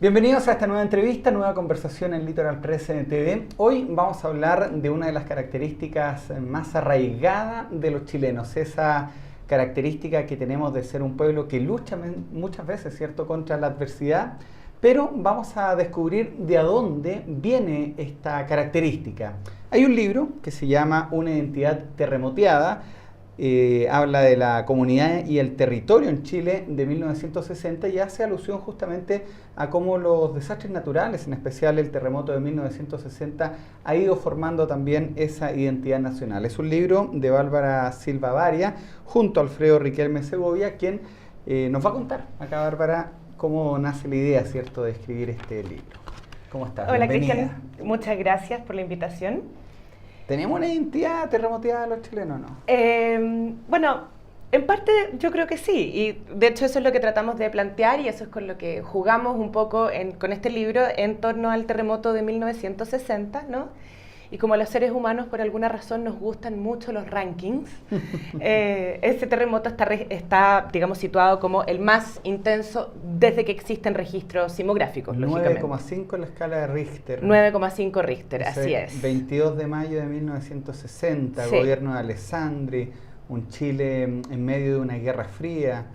Bienvenidos a esta nueva entrevista, nueva conversación en Litoral Press TV. Hoy vamos a hablar de una de las características más arraigadas de los chilenos, esa característica que tenemos de ser un pueblo que lucha muchas veces, ¿cierto?, contra la adversidad, pero vamos a descubrir de dónde viene esta característica. Hay un libro que se llama Una identidad terremoteada. Habla de la comunidad y el territorio en Chile de 1960 y hace alusión justamente a cómo los desastres naturales, en especial el terremoto de 1960, ha ido formando también esa identidad nacional. Es un libro de Bárbara Silva Varia junto a Alfredo Riquelme Segovia, quien nos va a contar acá, Bárbara, cómo nace la idea, ¿cierto?, de escribir este libro. ¿Cómo estás? Hola, Bienvenida. Cristian, muchas gracias por la invitación. ¿Tenemos una identidad terremoteada los chilenos o no? Bueno, en parte yo creo que sí, y de hecho eso es lo que tratamos de plantear y eso es con lo que jugamos un poco con este libro en torno al terremoto de 1960, ¿no? Y como a los seres humanos por alguna razón nos gustan mucho los rankings, ese terremoto está, digamos, situado como el más intenso desde que existen registros sismográficos, lógicamente. 9,5 en la escala de Richter. 9,5 Richter, Ese así es. 22 de mayo de 1960, Sí. Gobierno de Alessandri, un Chile en medio de una guerra fría.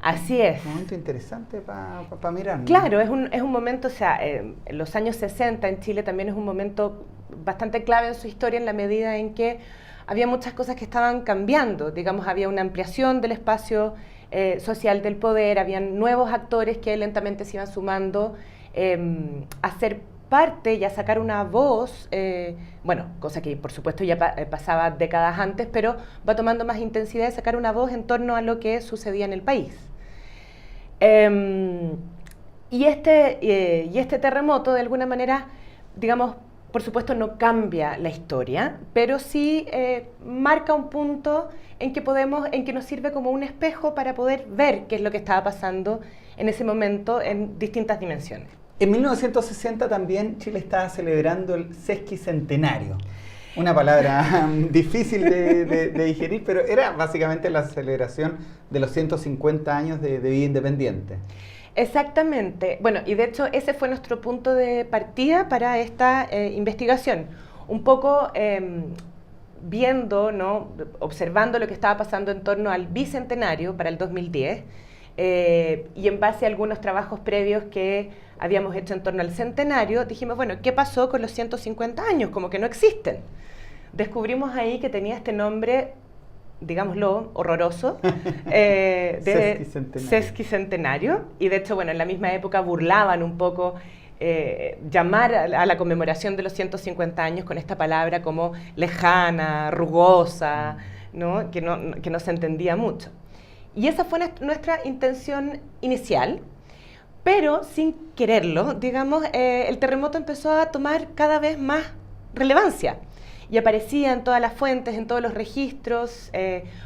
Así es. Un momento interesante para mirar, ¿no? Claro, es un momento, o sea, en los años 60 en Chile también es un momento bastante clave en su historia en la medida en que había muchas cosas que estaban cambiando, digamos, había una ampliación del espacio social del poder, habían nuevos actores que lentamente se iban sumando a ser parte y a sacar una voz, bueno, cosa que por supuesto ya pasaba décadas antes, pero va tomando más intensidad de sacar una voz en torno a lo que sucedía en el país. Y este terremoto, de alguna manera, digamos, por supuesto no cambia la historia, pero sí marca un punto en que nos sirve como un espejo para poder ver qué es lo que estaba pasando en ese momento en distintas dimensiones. En 1960 también Chile estaba celebrando el sesquicentenario. Una palabra difícil de digerir, pero era básicamente la celebración de los 150 años de vida independiente. Exactamente. Bueno, y de hecho ese fue nuestro punto de partida para esta investigación. Un poco viendo, ¿no?, observando lo que estaba pasando en torno al bicentenario para el 2010 y en base a algunos trabajos previos que habíamos hecho en torno al centenario, dijimos, bueno, ¿qué pasó con los 150 años? Como que no existen. Descubrimos ahí que tenía este nombre, digámoslo, horroroso, de sesquicentenario. Y de hecho, bueno, en la misma época burlaban un poco llamar a la conmemoración de los 150 años con esta palabra como lejana, rugosa, ¿no? Que no se entendía mucho. Y esa fue nuestra intención inicial, pero sin quererlo, digamos, el terremoto empezó a tomar cada vez más relevancia. Y aparecía en todas las fuentes, en todos los registros.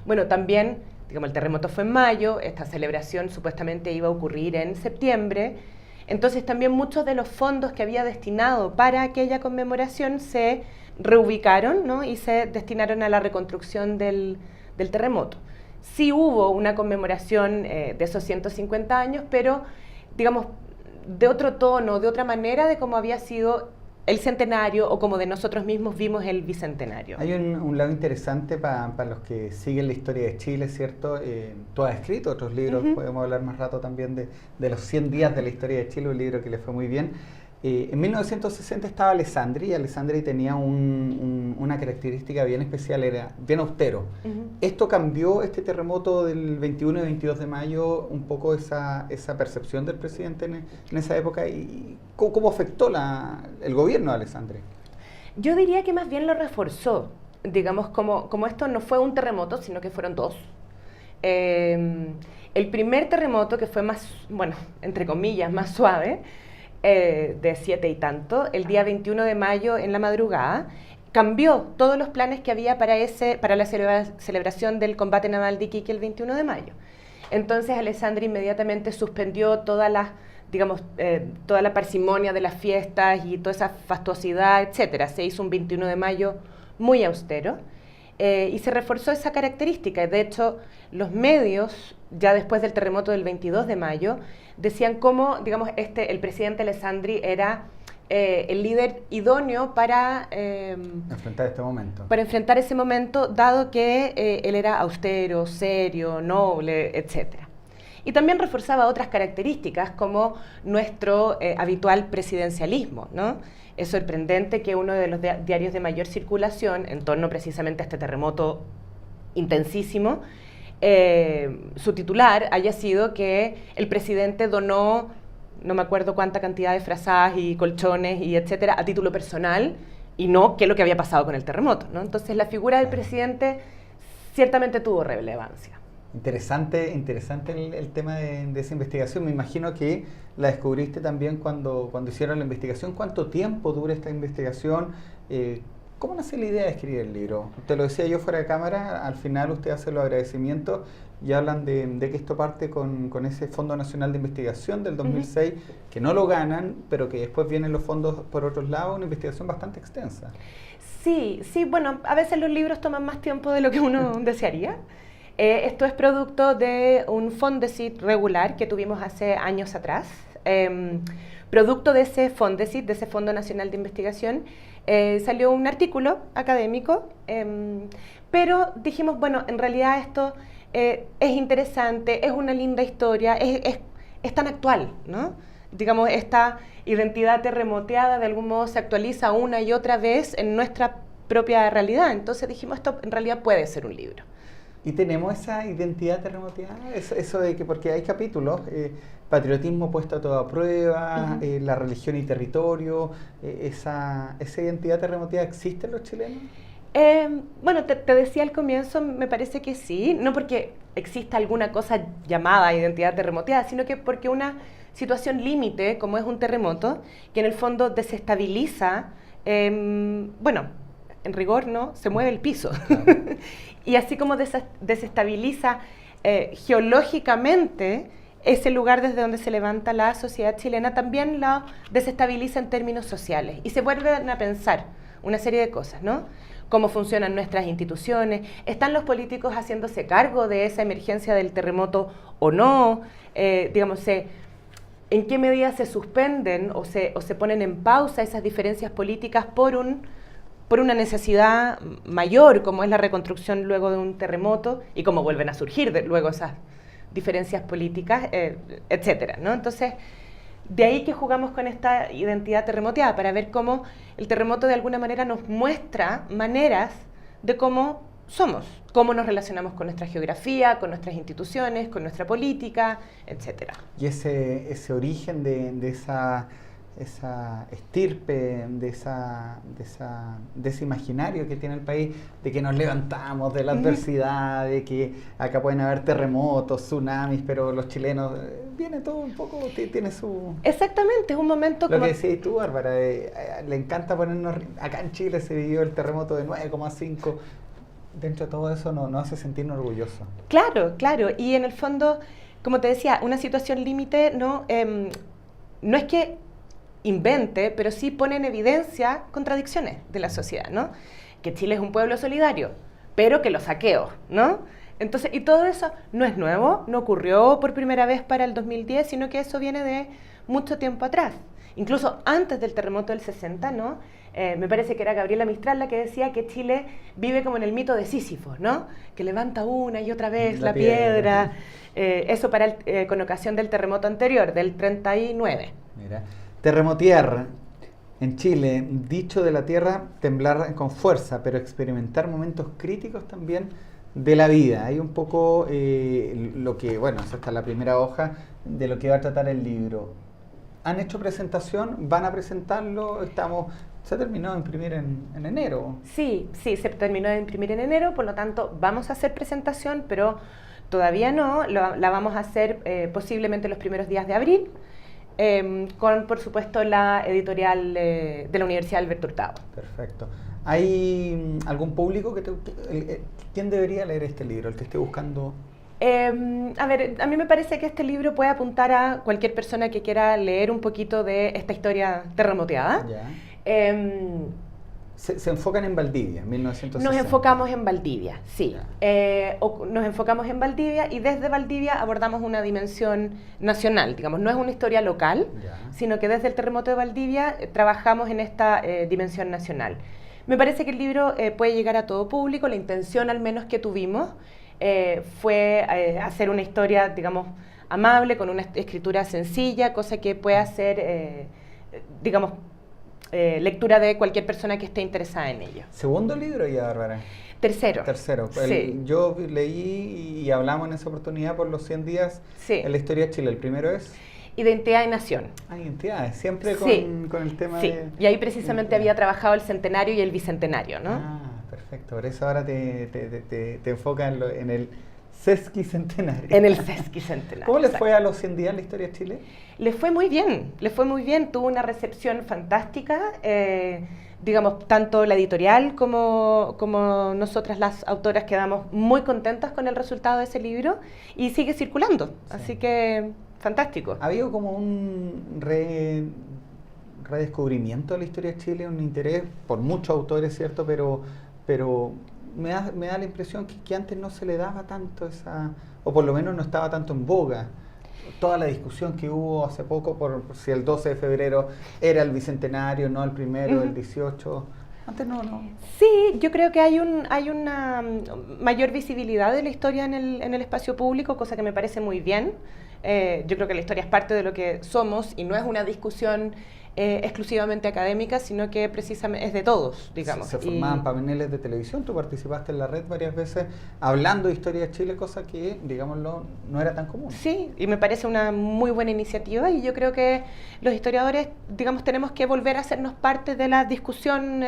Bueno, también, digamos, el terremoto fue en mayo, esta celebración supuestamente iba a ocurrir en septiembre. Entonces también muchos de los fondos que había destinado para aquella conmemoración se reubicaron, ¿no?, y se destinaron a la reconstrucción del terremoto. Sí hubo una conmemoración de esos 150 años, pero, digamos, de otro tono, de otra manera de cómo había sido el centenario o como de nosotros mismos vimos el bicentenario. Hay un lado interesante para los que siguen la historia de Chile, ¿cierto? Tú has escrito otros libros, podemos hablar más rato también de los 100 días de la historia de Chile, un libro que le fue muy bien. En 1960 estaba Alessandri y Alessandri tenía una característica bien especial, era bien austero. ¿Esto cambió, este terremoto del 21 y 22 de mayo, un poco esa percepción del presidente en esa época? ¿Y cómo afectó el gobierno de Alessandri? Yo diría que más bien lo reforzó. Digamos, como esto no fue un terremoto, sino que fueron dos. El primer terremoto, que fue más, bueno, entre comillas, más suave, de 7 y tanto, el día 21 de mayo en la madrugada, cambió todos los planes que había para la celebración del combate naval de Iquique el 21 de mayo. Entonces Alessandri inmediatamente suspendió toda la parsimonia de las fiestas y toda esa fastuosidad, etcétera. Se hizo un 21 de mayo muy austero. y se reforzó esa característica. De hecho, los medios, ya después del terremoto del 22 de mayo, decían cómo, digamos, el presidente Alessandri era el líder idóneo para enfrentar este momento. Para enfrentar ese momento, dado que él era austero, serio, noble, etc. Y también reforzaba otras características como nuestro habitual presidencialismo, ¿no? Es sorprendente que uno de los diarios de mayor circulación, en torno precisamente a este terremoto intensísimo, su titular haya sido que el presidente donó, no me acuerdo cuánta cantidad de frazadas y colchones y etcétera, a título personal, y no qué es lo que había pasado con el terremoto, ¿no? Entonces la figura del presidente ciertamente tuvo relevancia. Interesante el tema de esa investigación. Me imagino que la descubriste también cuando hicieron la investigación. ¿Cuánto tiempo dura esta investigación? ¿Cómo nace la idea de escribir el libro? Te lo decía yo fuera de cámara, al final usted hace los agradecimientos y hablan de que esto parte con ese Fondo Nacional de Investigación del 2006, que no lo ganan, pero que después vienen los fondos por otros lados, una investigación bastante extensa. Sí, bueno, a veces los libros toman más tiempo de lo que uno desearía. Esto es producto de un Fondesit regular que tuvimos hace años atrás. Producto de ese Fondesit, de ese Fondo Nacional de Investigación, salió un artículo académico, pero dijimos, bueno, en realidad esto es interesante, es una linda historia, es tan actual, ¿no? Digamos, esta identidad terremoteada de algún modo se actualiza una y otra vez en nuestra propia realidad. Entonces dijimos, esto en realidad puede ser un libro. ¿Y tenemos esa identidad terremoteada? Eso de que, porque hay capítulos, patriotismo puesto a toda prueba, la religión y territorio, esa identidad terremoteada, ¿existe en los chilenos? Bueno, te decía al comienzo, me parece que sí, no porque exista alguna cosa llamada identidad terremoteada, sino que porque una situación límite, como es un terremoto, que en el fondo desestabiliza, bueno, en rigor, ¿no? Se mueve el piso. Claro. Y así como desestabiliza geológicamente ese lugar desde donde se levanta la sociedad chilena, también la desestabiliza en términos sociales. Y se vuelven a pensar una serie de cosas, ¿no? Cómo funcionan nuestras instituciones, ¿están los políticos haciéndose cargo de esa emergencia del terremoto o no? Digamos, ¿en qué medida se suspenden o se ponen en pausa esas diferencias políticas por una necesidad mayor, como es la reconstrucción luego de un terremoto, y cómo vuelven a surgir luego esas diferencias políticas, etcétera, ¿no? Entonces, de ahí que jugamos con esta identidad terremoteada, para ver cómo el terremoto de alguna manera nos muestra maneras de cómo somos, cómo nos relacionamos con nuestra geografía, con nuestras instituciones, con nuestra política, etcétera. Y ese origen de esa estirpe, de ese imaginario que tiene el país, de que nos levantamos de la adversidad, de que acá pueden haber terremotos, tsunamis, pero los chilenos, viene todo un poco, tiene su... Exactamente, es un momento Lo que decías tú, Bárbara, le encanta ponernos... Acá en Chile se vivió el terremoto de 9,5. Dentro de todo eso nos hace sentirnos orgullosos. Claro, y en el fondo, como te decía, una situación límite no es que invente, pero sí pone en evidencia contradicciones de la sociedad, ¿no? Que Chile es un pueblo solidario, pero que los saqueos, ¿no? Entonces, y todo eso no es nuevo, no ocurrió por primera vez para el 2010, sino que eso viene de mucho tiempo atrás. Incluso antes del terremoto del 60, ¿no? Me parece que era Gabriela Mistral la que decía que Chile vive como en el mito de Sísifo, ¿no? Que levanta una y otra vez la piedra. Eso con ocasión del terremoto anterior, del 39. Mira. Terremotear en Chile, dicho de la tierra, temblar con fuerza, pero experimentar momentos críticos también de la vida. Hay un poco lo que, bueno, esa está la primera hoja de lo que va a tratar el libro. ¿Han hecho presentación? ¿Van a presentarlo? Se terminó de imprimir en enero. Sí, se terminó de imprimir en enero, por lo tanto vamos a hacer presentación, pero todavía no, la vamos a hacer posiblemente los primeros días de abril. Con, por supuesto, la editorial de la Universidad Alberto Hurtado. Perfecto. ¿Hay algún público quién debería leer este libro, el que esté buscando? A ver, a mí me parece que este libro puede apuntar a cualquier persona que quiera leer un poquito de esta historia terremoteada. Se enfocan en Valdivia, 1960. Nos enfocamos en Valdivia, sí. Nos enfocamos en Valdivia y desde Valdivia abordamos una dimensión nacional, digamos, no es una historia local, sino que desde el terremoto de Valdivia trabajamos en esta dimensión nacional. Me parece que el libro puede llegar a todo público, la intención al menos que tuvimos fue hacer una historia, digamos, amable, con una escritura sencilla, cosa que pueda ser, digamos, lectura de cualquier persona que esté interesada en ello. ¿Segundo libro ya, Bárbara? Tercero. Tercero. Sí. Yo leí y hablamos en esa oportunidad por los 100 días en la historia de Chile. El primero es... Identidad y Nación. Ah, identidades, siempre con el tema de... Y ahí precisamente había trabajado el centenario y el bicentenario, ¿no? Ah, perfecto. Por eso ahora te enfocas en el sesquicentenario. En el sesquicentenario. ¿Cómo le fue a los 100 días la historia de Chile? Le fue muy bien, tuvo una recepción fantástica, digamos, tanto la editorial como nosotras las autoras quedamos muy contentas con el resultado de ese libro y sigue circulando, así que fantástico. Ha habido como un redescubrimiento de la historia de Chile, un interés por muchos autores, ¿cierto? Pero me da la impresión que antes no se le daba tanto o por lo menos no estaba tanto en boga. Toda la discusión que hubo hace poco por si el 12 de febrero era el bicentenario, no el primero, el 18. Antes no. Sí, yo creo que hay una mayor visibilidad de la historia en el espacio público, cosa que me parece muy bien. Yo creo que la historia es parte de lo que somos y no es una discusión exclusivamente académica, sino que precisamente es de todos, digamos. Se formaban paneles de televisión, tú participaste en la red varias veces hablando de historia de Chile, cosa que, digámoslo, no era tan común. Sí, y me parece una muy buena iniciativa y yo creo que los historiadores, digamos, tenemos que volver a hacernos parte de la discusión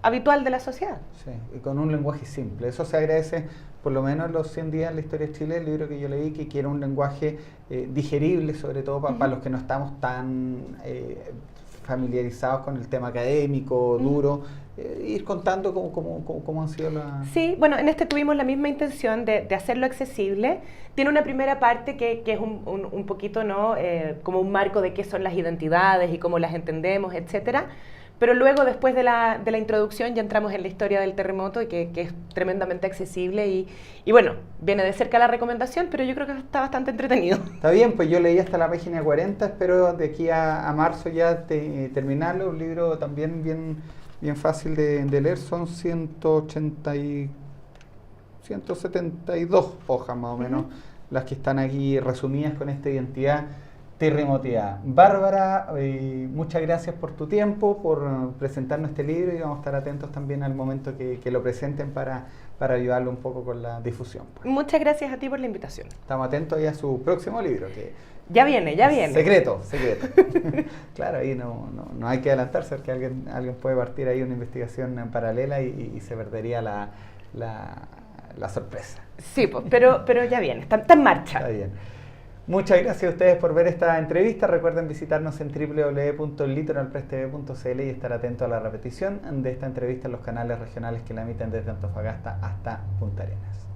habitual de la sociedad. Sí, y con un lenguaje simple. Eso se agradece, por lo menos los 100 días en la historia de Chile, el libro que yo leí, que quiere un lenguaje digerible, sobre todo para los que no estamos tan familiarizados con el tema académico, duro, ir contando cómo han sido las... Sí, bueno, en este tuvimos la misma intención de hacerlo accesible. Tiene una primera parte que es un poquito, ¿no? Como un marco de qué son las identidades y cómo las entendemos, etcétera. Pero luego, después de la introducción, ya entramos en la historia del terremoto y que es tremendamente accesible y bueno, viene de cerca la recomendación, pero yo creo que está bastante entretenido. Está bien, pues yo leí hasta la página 40, espero de aquí a marzo ya terminarlo, un libro también bien fácil de leer, son 172 hojas más o menos, las que están aquí resumidas con esta identidad terremoteada. Bárbara, muchas gracias por tu tiempo, por presentarnos este libro y vamos a estar atentos también al momento que lo presenten para ayudarlo un poco con la difusión. Pues. Muchas gracias a ti por la invitación. Estamos atentos ahí a su próximo libro. Que ya viene. Secreto. Claro, ahí no hay que adelantarse porque alguien puede partir ahí una investigación en paralela y se perdería la sorpresa. Sí, pues, pero ya viene, está en marcha. Está bien. Muchas gracias a ustedes por ver esta entrevista. Recuerden visitarnos en www.litoralpresstv.cl y estar atentos a la repetición de esta entrevista en los canales regionales que la emiten desde Antofagasta hasta Punta Arenas.